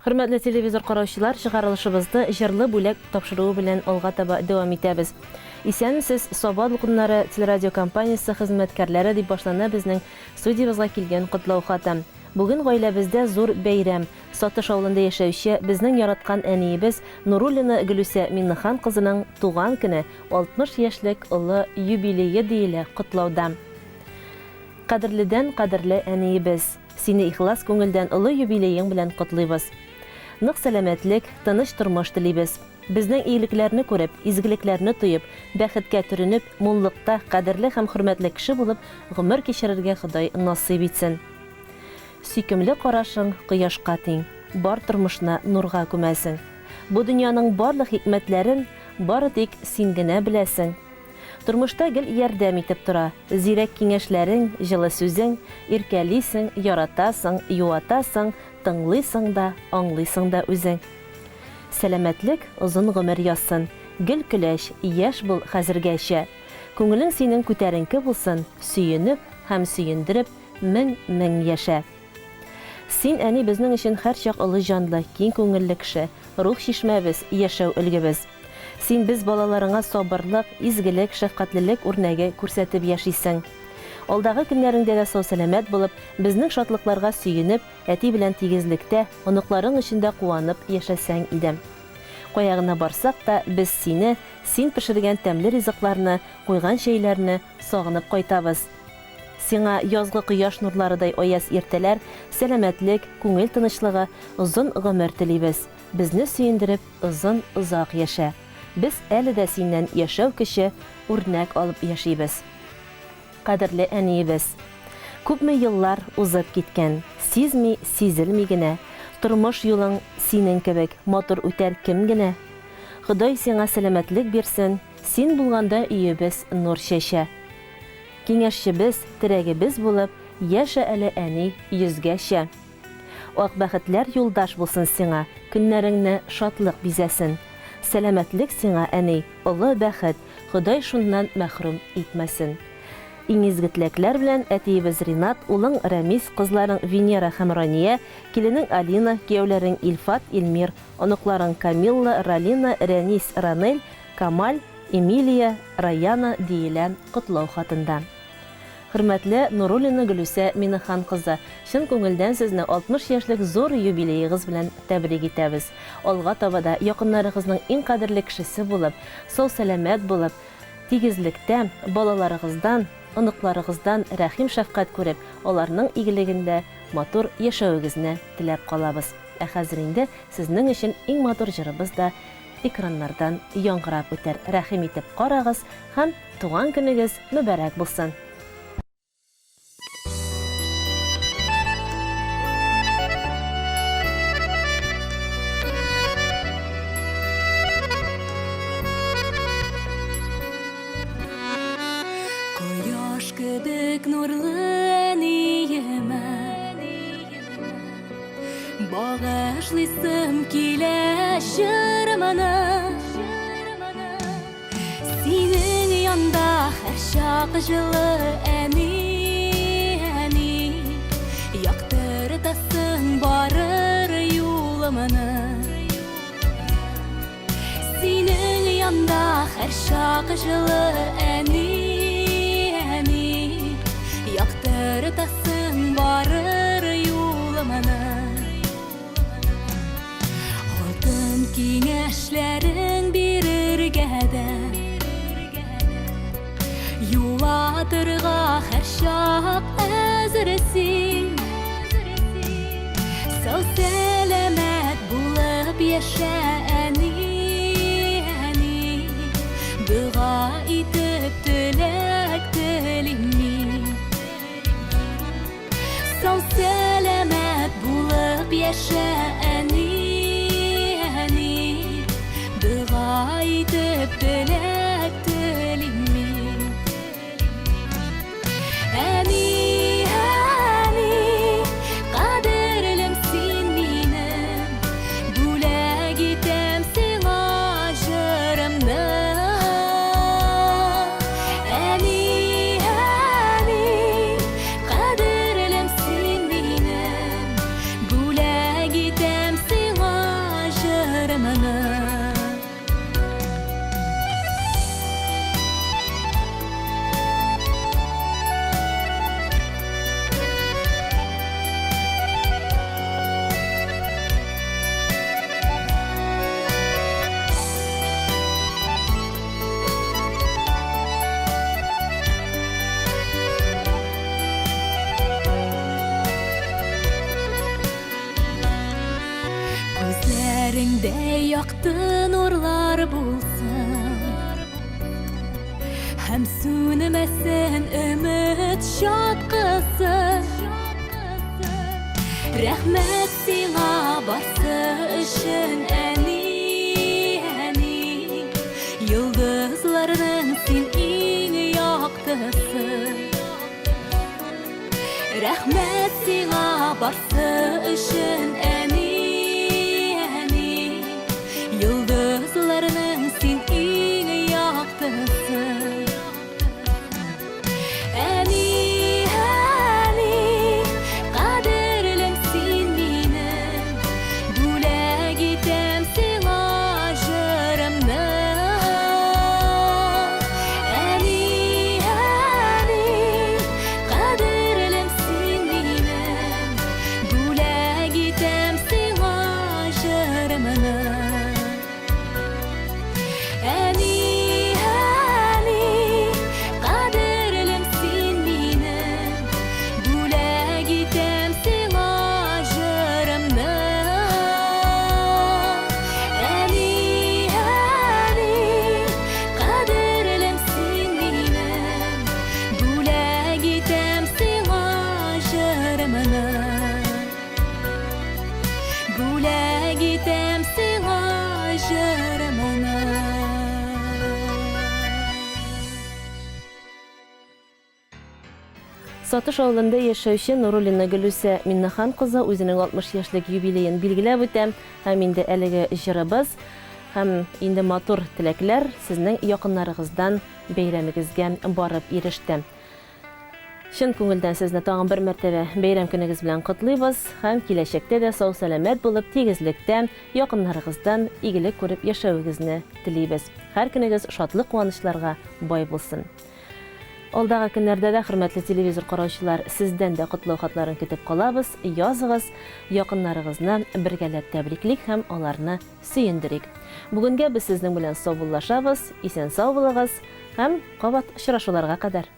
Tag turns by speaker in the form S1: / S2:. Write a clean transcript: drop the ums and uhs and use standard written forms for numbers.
S1: Hürmetli televizor караучылар, чыгарылышыбызды җырлы бүләк тапшыруы белән алга таба дәвам итәбез. Исәнмесез, Саба дулкыннары телерадио компаниясе хезмәткәрләре дип башлана безнең студиябызга килгән котлау хатым. Бүген гаиләбездә зур бәйрәм. Сатыш авылында яшәүче безнең яраткан әниебез Нуруллина Гөлүсә Миннехан кызының туган көне 60 яшьлек олы юбилее диелә котлауда. Кадерледән кадерле әниебез, сине ихлас күңелдән олы юбилеең белән котлыйбыз. Нык сәламәтлек, тыныч тормыш телибез. Безнең иелекләрне күреп, изгелекләрне тоеп, бәхеткә төренеп, муллыкта кадерле һәм хөрмәтле кеше булып, гомер кичерергә Ходай насыйп итсен. Сөйкемле карашың кояшка тиң, бар тормышны нурга күмәсең. Бу дөньяның барлык хикмәтләрен бары тик син генә беләсең. Тормышта гел ярдәм итеп тора, зирәк киңәшләрең, җылы сүзең, иркәлисең, яратасың, юатасың, тыңлыйсың да, аңлыйсың да үзең. Сәламәтлек озын гомер ясын, гел көләш, яшь бул хәзергәчә. Күңелең синең күтәренке булсын, сөенеп һәм сөендереп, мең яшә. Син әни безнең өчен һәр чак олы җанлы, киң күңелле кеше, рух чишмәбез, яшәү өлгебез. Син без балаларыңа сабырлык, изгелек, шәфкатьлелек үрнәге күрсәтеп яшисең. Алдагы көннәреңдә дә сау-сәламәт булып, безнең шатлыкларга сөенеп, әти белән тигезлектә, оныкларың өчен дә куанып яшәсәң идем. Кая гына барсак та, без син пешергән тәмле ризыкларны, куйган чәйләрне сагынып кайтабыз. Сиңа язгы кояш нурларыдай аяз иртәләр, сәламәтлек, күңел тынычлыгы, озын гомер телибез. Безне сөендереп, озак яшә. Без әле дә синнән яшәү кеше үрнәк алып яшибез. Кадерле әниебез, күпме еллар узып киткән, сизми, сизелми генә, тормыш юлың синең кебек матур үтәр кем генә. Ходай сиңа сәламәтлек бирсен, син булганда өебез нур чәчә. Киңәшчебез, терәгебез булып, яшә әле әни йөзгәчә. Ак бәхетләр юлдаш булсын сиңа, көннәреңне шатлык бизәсен. Сәламәтлек сиңа әни, олы бәхет, Ходай шуннан мәхрүм итмәсен. Иң изге теләкләр белән әтиебез Ринат, улың Рамис, кызларың Венера һәм Рания, киленең Алина, кияүләрең Ильфат, Илмир, оныкларың Камилла, Ралина, Рәнис, Ранель, Камаль, Эмилия, Раяна диелә котлау хатында. Хөрмәтле Нуруллина Гөлүсә Миннехан кызы, чын күңелдән сезне 60 яшьлек зур юбилеегыз белән тәбрик итәбез. Алга таба да якыннарыгызның иң кадерле кешесе булып, сау-сәламәт булып, тигезлектә балаларыгыздан, оныкларыгыздан рәхим шәфкать күреп, аларның игелегендә матур яшәвегезне теләп калабыз. Ә хәзер инде сезнең өчен иң матур җырыбыз да экраннардан яңгырап үтәр. Рәхим итеп карагыз һәм туган көнегез мөбарәк булсын.
S2: Кебек нурлы әниемә, багышлыйсым килә җырымны. Синең янда һәр чак җылы әни, яктыртасың барыр юлымны. Синең янда һәр чак җылы әни, яктыртасың барыр юлымны. Алтын киңәшләрең бирергә дә, юлатырга һәр чак әзерсең. Сау-сәламәт булып яшә әни, дуга итеп теләк телим мин. Сау-сәламәт булып яшә әни, дуга итеп теләк телим мин. Әни, кадерлем син минем, бүләк Gözlerinde yaktı nurlar bulsun Hem sönmesin ümit şatkısı Rahmet sina bası için eni Yıldızlarının sin in yaktısı Rahmet sina bası için eni Yıldızlarının sin in yaktısı Eni kaderlim sin benim Bule gitem sina jırımda Eni kaderlim sin benim Bule gitem sina jırımda Eni kaderlim sin benim Bule gitem sina jırımda Eni kaderlim sin benim Bule gitem sina jırımda Bule gitem sina jırımda
S1: Satış avlunda yaşayışı Nurulina Gülüse Minnahan kızı özünün 60 yaşlık юбилейін bilgilәп үтә. Һәм инде әлеге җырыбыз һәм инде матур теләкләр сезнең якыннарыгыздан бәйрәмегезгә барып иреште. Шын күңелдән сезне тагын бер мәртәбә бәйрәм көнегез белән котлыйбыз һәм киләчәктә дә сау-сәламәт булып, тигезлектә якыннарыгыздан игелек күреп яшәвегезне телибез. Һәр көнегез шатлык, куанычларга бай булсын. Алдагы көннәрдә дә хөрмәтле телевизор караучылар, сездән дә котлау хатларын көтеп калабыз. Языгыз, якыннарыгызны бергәләп тәбриклик һәм аларны сөендерик. Бүгенгә без сезнең белән саубуллашабыз. Исән сау булыгыз һәм кабат очрашуларга кадәр.